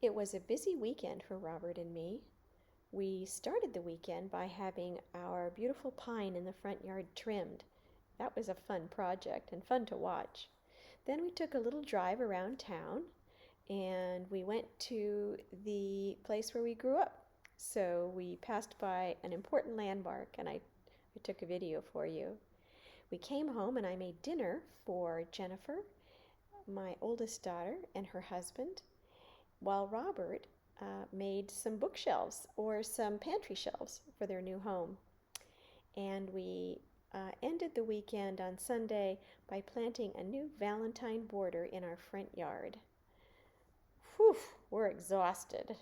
It was a busy weekend for Robert and me. We started the weekend by having our beautiful pine in the front yard trimmed. That was a fun project and fun to watch. Then we took a little drive around town and we went to the place where we grew up. So we passed by an important landmark and I took a video for you. We came home and I made dinner for Jennifer, my oldest daughter, and her husband, while Robert made some bookshelves or some pantry shelves for their new home. And we ended the weekend on Sunday by planting a new Valentine border in our front yard. Whew, we're exhausted.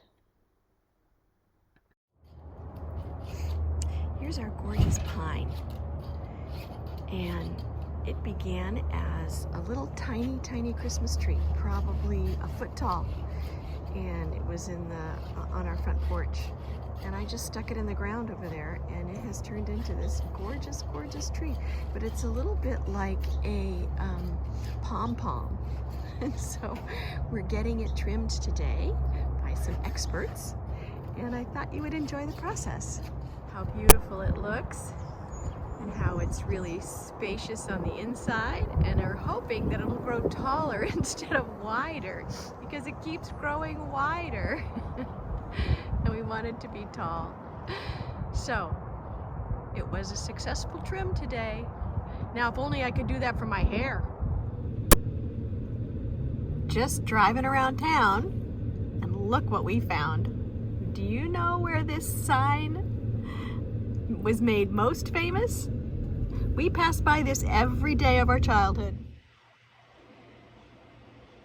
Here's our gorgeous pine. And it began as a little tiny Christmas tree, probably a foot tall. And it was on our front porch. And I just stuck it in the ground over there, and it has turned into this gorgeous tree. But it's a little bit like a pom-pom. And so we're getting it trimmed today by some experts. And I thought you would enjoy the process. How beautiful it looks, and how it's really spacious on the inside, and are hoping that it'll grow taller instead of wider, because it keeps growing wider. And we want it to be tall. So it was a successful trim today. Now if only I could do that for my hair. Just driving around town, and look what we found. Do you know where this sign was made most famous? We passed by this every day of our childhood.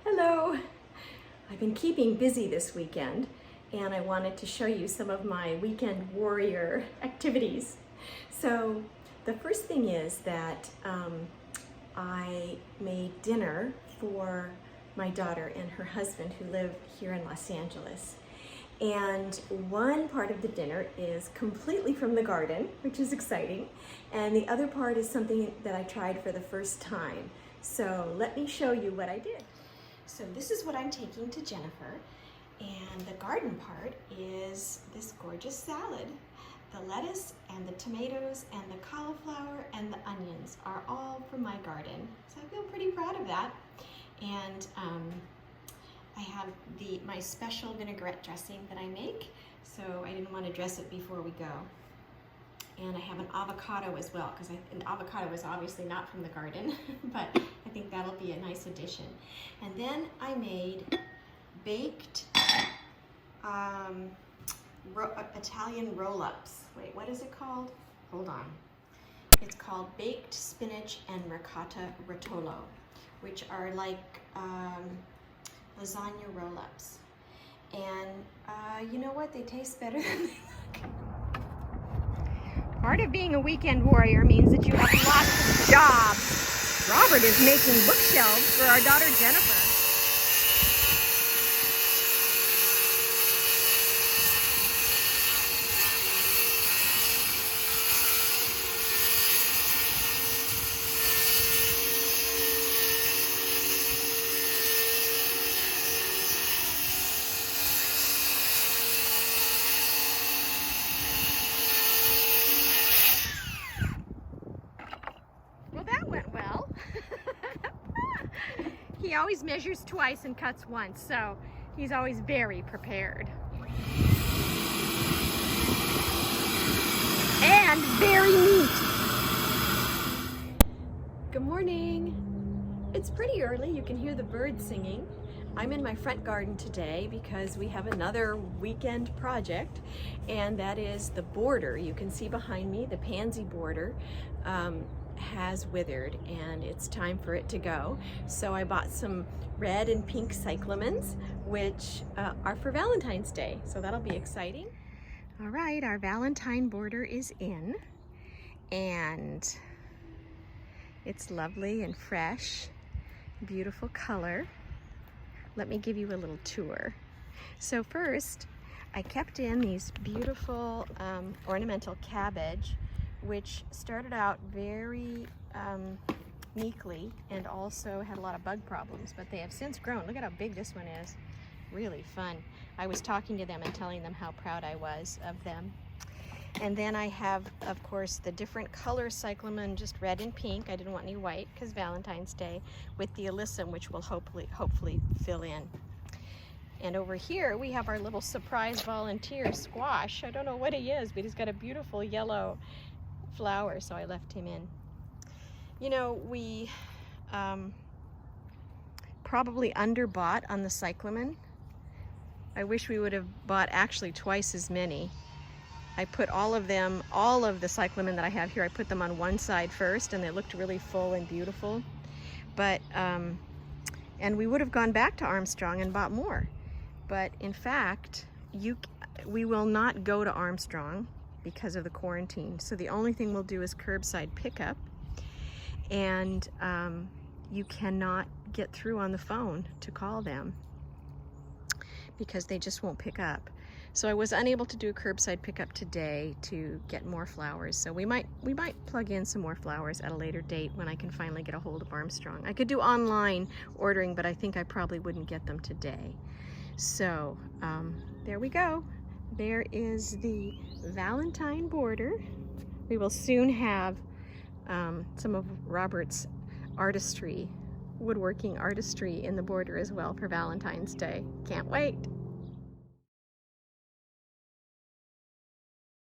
Hello. I've been keeping busy this weekend, and I wanted to show you some of my weekend warrior activities. So the first thing is that I made dinner for my daughter and her husband, who live here in Los Angeles. And one part of the dinner is completely from the garden, which is exciting. And the other part is something that I tried for the first time. So let me show you what I did. So this is what I'm taking to Jennifer. And the garden part is this gorgeous salad. The lettuce and the tomatoes and the cauliflower and the onions are all from my garden. So I feel pretty proud of that. And I have my special vinaigrette dressing that I make, so I didn't want to dress it before we go. And I have an avocado as well, because an avocado is obviously not from the garden, but I think that'll be a nice addition. And then I made baked Italian roll-ups. Wait, what is it called? Hold on. It's called baked spinach and ricotta rotolo, which are like lasagna roll-ups. And you know what? They taste better than they look. Part of being a weekend warrior means that you have lots of jobs. Robert is making bookshelves for our daughter Jennifer. He always measures twice and cuts once, so he's always very prepared. And very neat. Good morning. It's pretty early. You can hear the birds singing. I'm in my front garden today because we have another weekend project, and that is the border. You can see behind me the pansy border has withered, and it's time for it to go. So I bought some red and pink cyclamens, which are for Valentine's Day, so that'll be exciting. All right, our Valentine border is in, and it's lovely and fresh, beautiful color. Let me give you a little tour. So first, I kept in these beautiful ornamental cabbage, which started out very meekly and also had a lot of bug problems, but they have since grown. Look at how big this one is. really fun. I was talking to them and telling them how proud I was of them. And then I have, of course, the different color cyclamen, just red and pink. I didn't want any white because Valentine's Day, with the alyssum, which will hopefully fill in. And over here we have our little surprise volunteer, Squash. I don't know what he is, but he's got a beautiful yellow flower, so I left him in. You know, we probably underbought on the cyclamen. I wish we would have bought actually twice as many. I put all of the cyclamen that I have here, I put them on one side first, and they looked really full and beautiful. But, and we would have gone back to Armstrong and bought more. But in fact, we will not go to Armstrong because of the quarantine. So the only thing we'll do is curbside pickup. And you cannot get through on the phone to call them because they just won't pick up. So I was unable to do a curbside pickup today to get more flowers. So we might plug in some more flowers at a later date when I can finally get a hold of Armstrong. I could do online ordering, but I think I probably wouldn't get them today. So there we go. There is the Valentine border. We will soon have some of Robert's artistry, woodworking artistry in the border as well for Valentine's Day. Can't wait.